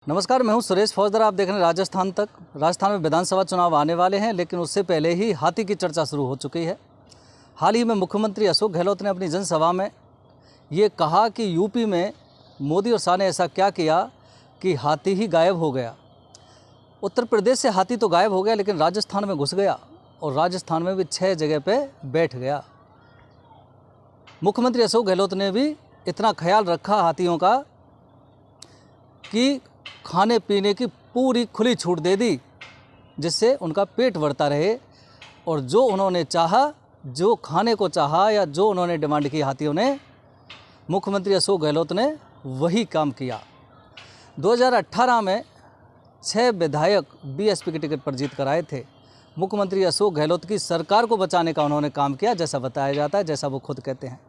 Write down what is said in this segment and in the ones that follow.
नमस्कार, मैं हूं सुरेश फौजदार। आप देख रहे हैं राजस्थान तक। राजस्थान में विधानसभा चुनाव आने वाले हैं, लेकिन उससे पहले ही हाथी की चर्चा शुरू हो चुकी है। हाल ही में मुख्यमंत्री अशोक गहलोत ने अपनी जनसभा में ये कहा कि यूपी में मोदी और शाह ने ऐसा क्या किया कि हाथी ही गायब हो गया। उत्तर प्रदेश से हाथी तो गायब हो गया, लेकिन राजस्थान में घुस गया और राजस्थान में भी 6 जगह पे बैठ गया। मुख्यमंत्री अशोक गहलोत ने भी इतना ख्याल रखा हाथियों का कि खाने पीने की पूरी खुली छूट दे दी, जिससे उनका पेट भरता रहे और जो उन्होंने चाहा, जो खाने को चाहा या जो उन्होंने डिमांड की हाथियों ने, मुख्यमंत्री अशोक गहलोत ने वही काम किया। 2018 में 6 विधायक बीएसपी की टिकट पर जीत कर आए थे। मुख्यमंत्री अशोक गहलोत की सरकार को बचाने का उन्होंने काम किया, जैसा बताया जाता है, जैसा वो खुद कहते हैं।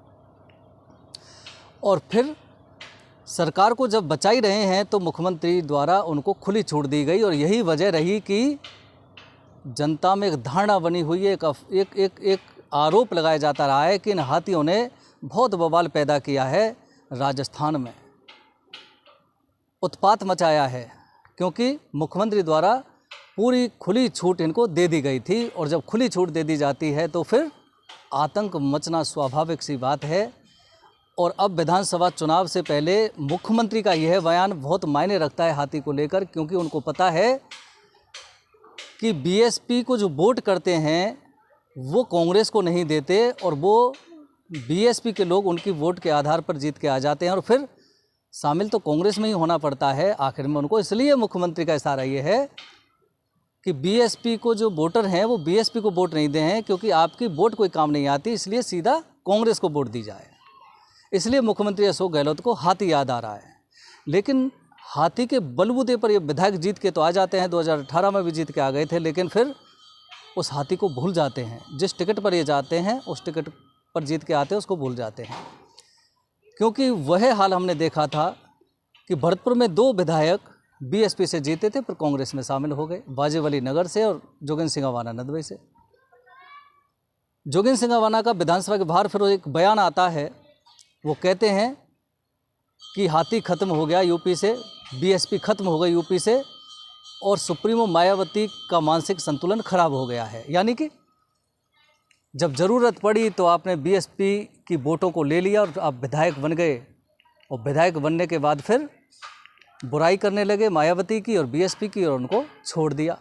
और फिर सरकार को जब बचा ही रहे हैं तो मुख्यमंत्री द्वारा उनको खुली छूट दी गई और यही वजह रही कि जनता में एक धारणा बनी हुई है, एक आरोप लगाया जाता रहा है कि इन हाथियों ने बहुत बवाल पैदा किया है, राजस्थान में उत्पात मचाया है, क्योंकि मुख्यमंत्री द्वारा पूरी खुली छूट इनको दे दी गई थी। और जब खुली छूट दे दी जाती है तो फिर आतंक मचना स्वाभाविक सी बात है। और अब विधानसभा चुनाव से पहले मुख्यमंत्री का यह बयान बहुत मायने रखता है हाथी को लेकर, क्योंकि उनको पता है कि बीएसपी को जो वोट करते हैं वो कांग्रेस को नहीं देते और वो बीएसपी के लोग उनकी वोट के आधार पर जीत के आ जाते हैं और फिर शामिल तो कांग्रेस में ही होना पड़ता है आखिर में उनको। इसलिए मुख्यमंत्री का इशारा ये है कि बीएसपी को जो वोटर हैं वो बीएसपी को वोट नहीं दे हैं, क्योंकि आपकी वोट कोई काम नहीं आती, इसलिए सीधा कांग्रेस को वोट दी जाए। इसलिए मुख्यमंत्री अशोक गहलोत को हाथी याद आ रहा है। लेकिन हाथी के बलबूते पर ये विधायक जीत के तो आ जाते हैं, 2018 में भी जीत के आ गए थे, लेकिन फिर उस हाथी को भूल जाते हैं। जिस टिकट पर ये जाते हैं उस टिकट पर जीत के आते हैं, उसको भूल जाते हैं। क्योंकि वह हाल हमने देखा था कि भरतपुर में 2 विधायक बीएसपी से जीते थे फिर कांग्रेस में शामिल हो गए, बाजेवली नगर से और जोगिंद्र सिंह अवाना नदबई से। जोगिंद्र सिंह अवाना का विधानसभा के बाहर फिर एक बयान आता है, वो कहते हैं कि हाथी खत्म हो गया यूपी से, बीएसपी खत्म हो गई यूपी से और सुप्रीमो मायावती का मानसिक संतुलन खराब हो गया है। यानी कि जब ज़रूरत पड़ी तो आपने बीएसपी की वोटों को ले लिया और आप विधायक बन गए, और विधायक बनने के बाद फिर बुराई करने लगे मायावती की और बीएसपी की और उनको छोड़ दिया।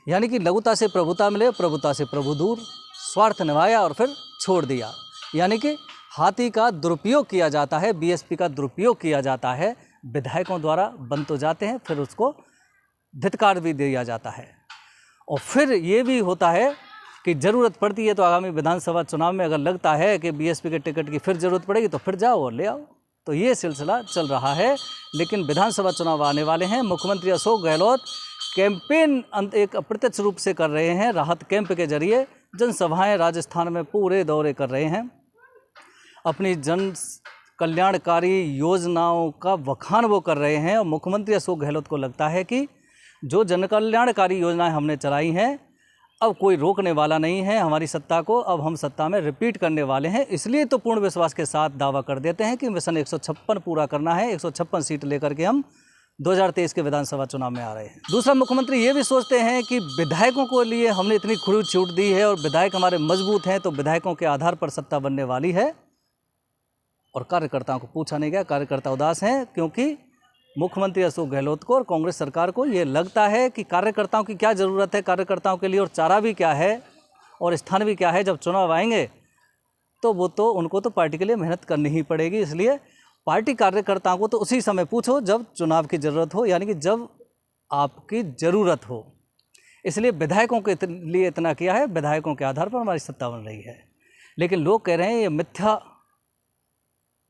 यानी कि लघुता से प्रभुता मिले, प्रभुता से प्रभु दूर, स्वार्थ निभाया और फिर छोड़ दिया। यानी कि हाथी का दुरुपयोग किया जाता है, बीएसपी का दुरुपयोग किया जाता है, विधायकों द्वारा बन तो जाते हैं, फिर उसको धिक्कार भी दिया जाता है। और फिर ये भी होता है कि ज़रूरत पड़ती है तो आगामी विधानसभा चुनाव में अगर लगता है कि बीएसपी के टिकट की फिर ज़रूरत पड़ेगी तो फिर जाओ और ले आओ। तो ये सिलसिला चल रहा है। लेकिन विधानसभा चुनाव आने वाले हैं। मुख्यमंत्री अशोक गहलोत कैंपेन एक अप्रत्यक्ष रूप से कर रहे हैं, राहत कैंप के जरिए जनसभाएँ राजस्थान में पूरे दौरे कर रहे हैं। अपनी जन कल्याणकारी योजनाओं का बखान वो कर रहे हैं और मुख्यमंत्री अशोक गहलोत को लगता है कि जो जन कल्याणकारी योजनाएं हमने चलाई हैं अब कोई रोकने वाला नहीं है हमारी सत्ता को, अब हम सत्ता में रिपीट करने वाले हैं। इसलिए तो पूर्ण विश्वास के साथ दावा कर देते हैं कि मिशन 156 पूरा करना है। 156 सीट लेकर के हम 2023 के विधानसभा चुनाव में आ रहे हैं। दूसरा, मुख्यमंत्री ये भी सोचते हैं कि विधायकों को लिए हमने इतनी खुली छूट दी है और विधायक हमारे मजबूत हैं तो विधायकों के आधार पर सत्ता बनने वाली है। और कार्यकर्ताओं को पूछा नहीं गया, कार्यकर्ता उदास हैं, क्योंकि मुख्यमंत्री अशोक गहलोत को और कांग्रेस सरकार को ये लगता है कि कार्यकर्ताओं की क्या ज़रूरत है, कार्यकर्ताओं के लिए और चारा भी क्या है और स्थान भी क्या है। जब चुनाव आएंगे तो वो तो उनको तो पार्टी के लिए मेहनत करनी ही पड़ेगी। इसलिए पार्टी कार्यकर्ताओं को तो उसी समय पूछो जब चुनाव की ज़रूरत हो, यानी कि जब आपकी ज़रूरत हो। इसलिए विधायकों के लिए इतना किया है, विधायकों के आधार पर हमारी सत्ता बन रही है। लेकिन लोग कह रहे हैं ये मिथ्या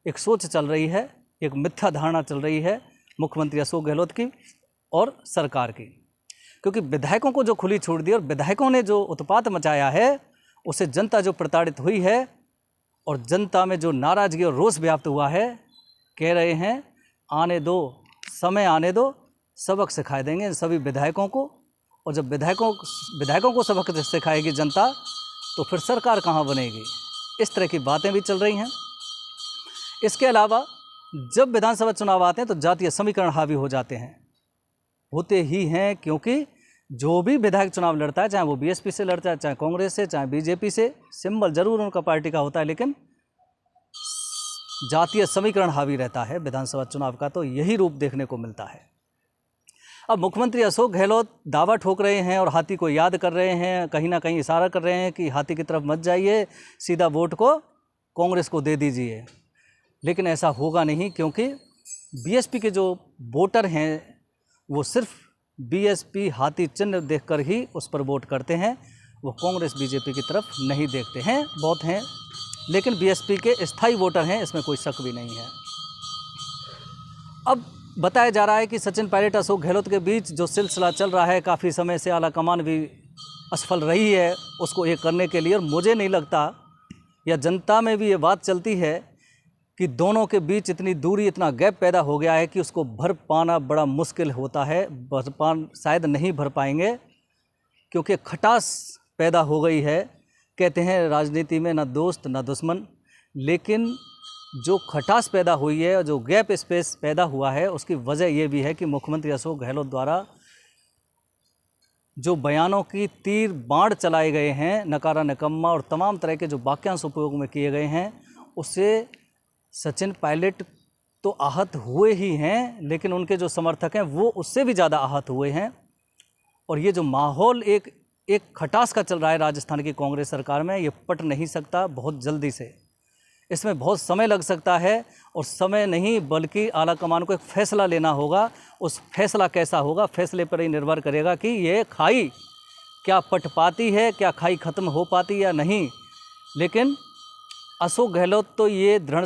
एक सोच चल रही है, एक मिथ्या धारणा चल रही है मुख्यमंत्री अशोक गहलोत की और सरकार की, क्योंकि विधायकों को जो खुली छूट दी और विधायकों ने जो उत्पात मचाया है उससे जनता जो प्रताड़ित हुई है और जनता में जो नाराज़गी और रोष व्याप्त हुआ है, कह रहे हैं आने दो, समय आने दो, सबक सिखा देंगे इन सभी विधायकों को। और जब विधायकों को सबक सिखाएगी जनता तो फिर सरकार कहाँ बनेगी। इस तरह की बातें भी चल रही हैं। इसके अलावा जब विधानसभा चुनाव आते हैं तो जातीय समीकरण हावी हो जाते हैं, होते ही हैं, क्योंकि जो भी विधायक चुनाव लड़ता है, चाहे वो बीएसपी से लड़ता है, चाहे कांग्रेस से, चाहे बीजेपी से, सिंबल जरूर उनका पार्टी का होता है, लेकिन जातीय समीकरण हावी रहता है विधानसभा चुनाव का, तो यही रूप देखने को मिलता है। अब मुख्यमंत्री अशोक गहलोत दावा ठोक रहे हैं और हाथी को याद कर रहे हैं, कहीं ना कहीं इशारा कर रहे हैं कि हाथी की तरफ मत जाइए, सीधा वोट को कांग्रेस को दे दीजिए। लेकिन ऐसा होगा नहीं, क्योंकि बीएसपी के जो वोटर हैं वो सिर्फ बीएसपी हाथी चिन्ह देखकर ही उस पर वोट करते हैं, वो कांग्रेस बीजेपी की तरफ नहीं देखते हैं। बहुत हैं, लेकिन बीएसपी के स्थायी वोटर हैं, इसमें कोई शक भी नहीं है। अब बताया जा रहा है कि सचिन पायलट अशोक गहलोत के बीच जो सिलसिला चल रहा है काफ़ी समय से, आलाकमान भी असफल रही है उसको एक करने के लिए, और मुझे नहीं लगता, या जनता में भी ये बात चलती है कि दोनों के बीच इतनी दूरी, इतना गैप पैदा हो गया है कि उसको भर पाना बड़ा मुश्किल होता है। शायद नहीं भर पाएंगे, क्योंकि खटास पैदा हो गई है। कहते हैं राजनीति में ना दोस्त ना दुश्मन, लेकिन जो खटास पैदा हुई है, जो गैप स्पेस पैदा हुआ है, उसकी वजह ये भी है कि मुख्यमंत्री अशोक गहलोत द्वारा जो बयानों की तीर बाण चलाए गए हैं, नकारा निकम्मा और तमाम तरह के जो वाक्यांश उपयोग में किए गए हैं, उससे सचिन पायलट तो आहत हुए ही हैं, लेकिन उनके जो समर्थक हैं वो उससे भी ज़्यादा आहत हुए हैं। और ये जो माहौल एक खटास का चल रहा है राजस्थान की कांग्रेस सरकार में, ये पट नहीं सकता बहुत जल्दी से। इसमें बहुत समय लग सकता है, और समय नहीं बल्कि आला कमान को एक फ़ैसला लेना होगा। उस फैसला कैसा होगा, फैसले पर ही निर्भर करेगा कि ये खाई क्या पट पाती है, क्या खाई ख़त्म हो पाती या नहीं। लेकिन अशोक गहलोत तो ये दृढ़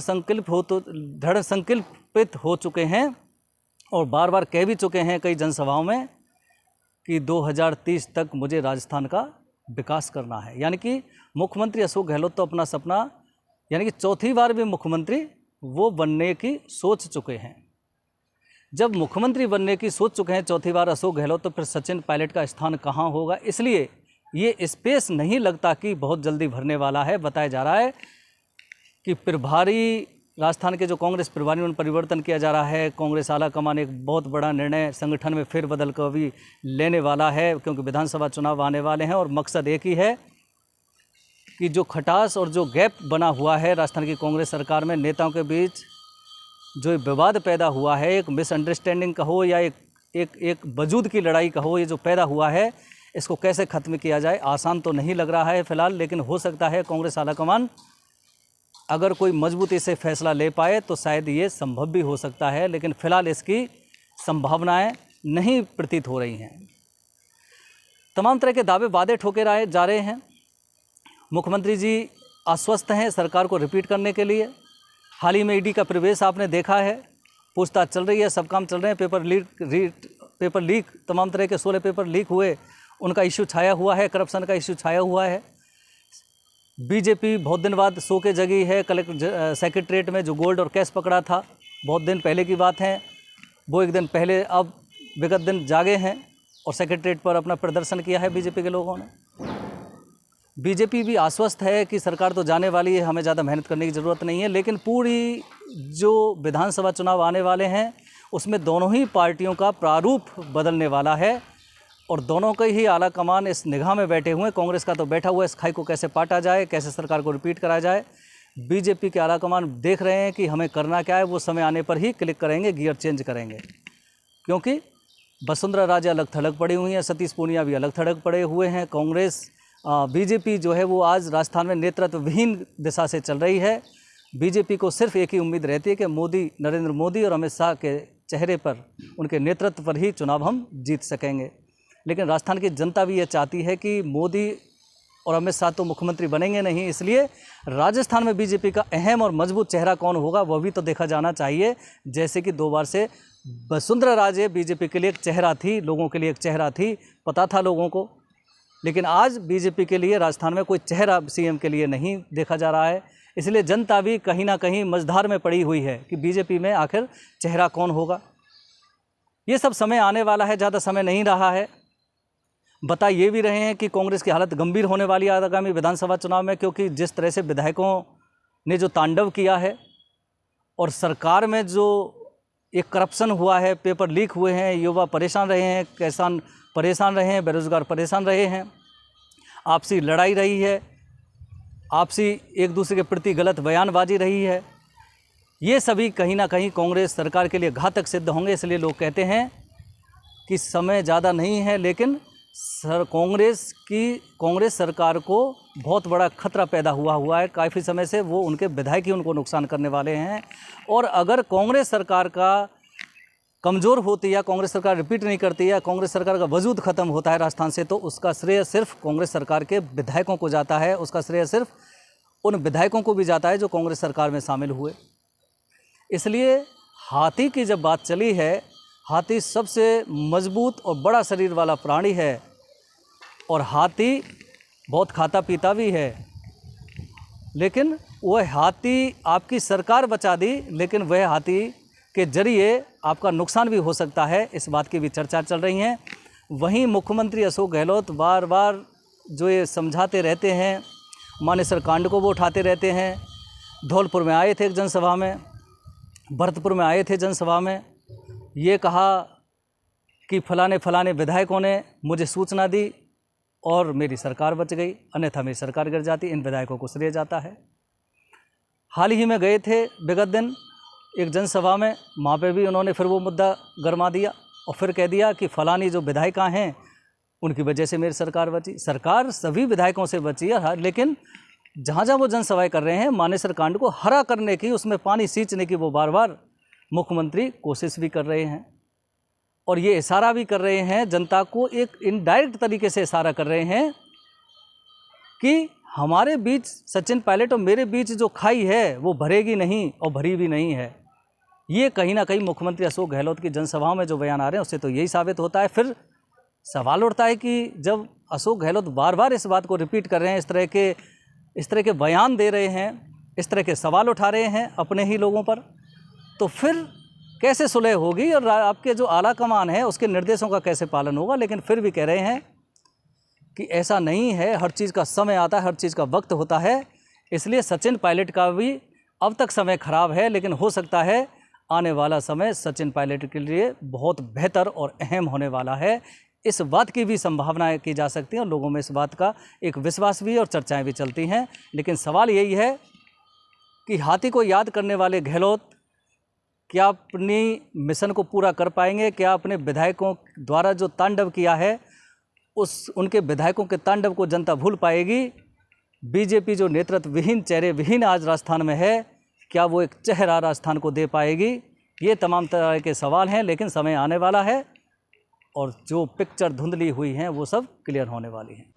संकल्पित हो चुके हैं, और बार बार कह भी चुके हैं कई जनसभाओं में कि 2030 तक मुझे राजस्थान का विकास करना है। यानी कि मुख्यमंत्री अशोक गहलोत तो अपना सपना, यानी कि चौथी बार भी मुख्यमंत्री वो बनने की सोच चुके हैं। जब मुख्यमंत्री बनने की सोच चुके हैं चौथी बार अशोक गहलोत, तो फिर सचिन पायलट का स्थान कहाँ होगा। इसलिए ये स्पेस नहीं लगता कि बहुत जल्दी भरने वाला है। बताया जा रहा है कि प्रभारी, राजस्थान के जो कांग्रेस प्रभारी उन परिवर्तन किया जा रहा है। कांग्रेस आला कमान एक बहुत बड़ा निर्णय संगठन में फेरबदल को भी लेने वाला है, क्योंकि विधानसभा चुनाव आने वाले हैं, और मकसद एक ही है कि जो खटास और जो गैप बना हुआ है राजस्थान की कांग्रेस सरकार में, नेताओं के बीच जो विवाद पैदा हुआ है, एक मिसअंडरस्टैंडिंग कहो या एक वजूद की लड़ाई कहो, ये जो पैदा हुआ है, इसको कैसे ख़त्म किया जाए। आसान तो नहीं लग रहा है फ़िलहाल, लेकिन हो सकता है कांग्रेस आलाकमान अगर कोई मजबूती से फैसला ले पाए तो शायद ये संभव भी हो सकता है, लेकिन फ़िलहाल इसकी संभावनाएं नहीं प्रतीत हो रही हैं। तमाम तरह के दावे वादे ठोके जा रहे हैं। मुख्यमंत्री जी आश्वस्त हैं सरकार को रिपीट करने के लिए। हाल ही में ईडी का प्रवेश आपने देखा है, पूछताछ चल रही है, सब काम चल रहे हैं। पेपर लीक तमाम तरह के 16 पेपर लीक हुए, उनका इश्यू छाया हुआ है, करप्शन का इश्यू छाया हुआ है। बीजेपी बहुत दिन बाद सो के जगी है। सेक्रेटरीट में जो गोल्ड और कैश पकड़ा था, बहुत दिन पहले की बात है, वो एक दिन पहले अब विगत दिन जागे हैं और सेक्रेटरीट पर अपना प्रदर्शन किया है बीजेपी के लोगों ने। बीजेपी भी आश्वस्त है कि सरकार तो जाने वाली है, हमें ज़्यादा मेहनत करने की ज़रूरत नहीं है। लेकिन पूरी जो विधानसभा चुनाव आने वाले हैं उसमें दोनों ही पार्टियों का प्रारूप बदलने वाला है, और दोनों के ही आला कमान इस निगाह में बैठे हुए हैं। कांग्रेस का तो बैठा हुआ है इस खाई को कैसे पाटा जाए, कैसे सरकार को रिपीट कराया जाए। बीजेपी के आला कमान देख रहे हैं कि हमें करना क्या है, वो समय आने पर ही क्लिक करेंगे, गियर चेंज करेंगे। क्योंकि वसुंधरा राजे अलग थलग पड़ी हुई हैं, सतीश पूनिया भी अलग थलग पड़े हुए हैं। कांग्रेस बीजेपी जो है वो आज राजस्थान में नेतृत्व विहीन दिशा से चल रही है। बीजेपी को सिर्फ एक ही उम्मीद रहती है कि नरेंद्र मोदी और अमित शाह के चेहरे पर, उनके नेतृत्व पर ही चुनाव हम जीत सकेंगे। लेकिन राजस्थान की जनता भी ये चाहती है कि मोदी और अमित शाह तो मुख्यमंत्री बनेंगे नहीं, इसलिए राजस्थान में बीजेपी का अहम और मजबूत चेहरा कौन होगा वह भी तो देखा जाना चाहिए। जैसे कि 2 बार से वसुंधरा राजे बीजेपी के लिए एक चेहरा थी, लोगों के लिए एक चेहरा थी, पता था लोगों को। लेकिन आज बीजेपी के लिए राजस्थान में कोई चेहरा सीएम के लिए नहीं देखा जा रहा है। इसलिए जनता भी कहीं ना कहीं मझधार में पड़ी हुई है कि बीजेपी में आखिर चेहरा कौन होगा। ये सब समय आने वाला है, ज़्यादा समय नहीं रहा है। बता ये भी रहे हैं कि कांग्रेस की हालत गंभीर होने वाली है आगामी विधानसभा चुनाव में, क्योंकि जिस तरह से विधायकों ने जो तांडव किया है और सरकार में जो एक करप्शन हुआ है, पेपर लीक हुए हैं, युवा परेशान रहे हैं, किसान परेशान रहे हैं, बेरोज़गार परेशान रहे हैं, आपसी लड़ाई रही है, आपसी एक दूसरे के प्रति गलत बयानबाजी रही है, ये सभी कहीं ना कहीं कांग्रेस सरकार के लिए घातक सिद्ध होंगे। इसलिए लोग कहते हैं कि समय ज़्यादा नहीं है, लेकिन कांग्रेस सरकार को बहुत बड़ा खतरा पैदा हुआ है। काफ़ी समय से वो उनके विधायक ही उनको नुकसान करने वाले हैं। और अगर कांग्रेस सरकार का कमज़ोर होती या कांग्रेस सरकार रिपीट नहीं करती या कांग्रेस सरकार का वजूद ख़त्म होता है राजस्थान से, तो उसका श्रेय सिर्फ कांग्रेस सरकार के विधायकों को जाता है। उसका श्रेय सिर्फ उन विधायकों को भी जाता है जो कांग्रेस सरकार में शामिल हुए। इसलिए हाथी की जब बात चली है, हाथी सबसे मजबूत और बड़ा शरीर वाला प्राणी है और हाथी बहुत खाता पीता भी है, लेकिन वह हाथी आपकी सरकार बचा दी, लेकिन वह हाथी के जरिए आपका नुकसान भी हो सकता है। इस बात की भी चर्चा चल रही है। वहीं मुख्यमंत्री अशोक गहलोत बार बार जो ये समझाते रहते हैं, मानेसर कांड को वो उठाते रहते हैं। धौलपुर में आए थे एक जनसभा में, भरतपुर में आए थे जनसभा में, ये कहा कि फलाने विधायकों ने मुझे सूचना दी और मेरी सरकार बच गई, अन्यथा मेरी सरकार गिर जाती। इन विधायकों को श्रेय जाता है। हाल ही में गए थे विगत दिन एक जनसभा में, वहाँ पे भी उन्होंने फिर वो मुद्दा गरमा दिया और फिर कह दिया कि फलानी जो विधायिका हैं उनकी वजह से मेरी सरकार बची। सरकार सभी विधायकों से बची है, लेकिन जहाँ जहाँ वो जनसभाएं कर रहे हैं, मानेसर कांड को हरा करने की, उसमें पानी सींचने की वो बार बार मुख्यमंत्री कोशिश भी कर रहे हैं और ये इशारा भी कर रहे हैं जनता को, एक इनडायरेक्ट तरीके से इशारा कर रहे हैं कि हमारे बीच सचिन पायलट और मेरे बीच जो खाई है वो भरेगी नहीं और भरी भी नहीं है। ये कहीं ना कहीं मुख्यमंत्री अशोक गहलोत की जनसभाओं में जो बयान आ रहे हैं उससे तो यही साबित होता है। फिर सवाल उठता है कि जब अशोक गहलोत बार बार इस बात को रिपीट कर रहे हैं, इस तरह के बयान दे रहे हैं, इस तरह के सवाल उठा रहे हैं अपने ही लोगों पर, तो फिर कैसे सुलह होगी और आपके जो आला कमान है उसके निर्देशों का कैसे पालन होगा। लेकिन फिर भी कह रहे हैं कि ऐसा नहीं है, हर चीज़ का समय आता है, हर चीज़ का वक्त होता है। इसलिए सचिन पायलट का भी अब तक समय खराब है, लेकिन हो सकता है आने वाला समय सचिन पायलट के लिए बहुत बेहतर और अहम होने वाला है। इस बात की भी संभावनाएं की जा सकती हैं और लोगों में इस बात का एक विश्वास भी और चर्चाएं भी चलती हैं। लेकिन सवाल यही है कि हाथी को याद करने वाले गहलोत क्या अपनी मिशन को पूरा कर पाएंगे? क्या अपने विधायकों द्वारा जो तांडव किया है उनके विधायकों के तांडव को जनता भूल पाएगी? बीजेपी जो नेतृत्व विहीन, चेहरे विहीन आज राजस्थान में है, क्या वो एक चेहरा राजस्थान को दे पाएगी? ये तमाम तरह के सवाल हैं, लेकिन समय आने वाला है और जो पिक्चर धुंधली हुई हैं वो सब क्लियर होने वाली हैं।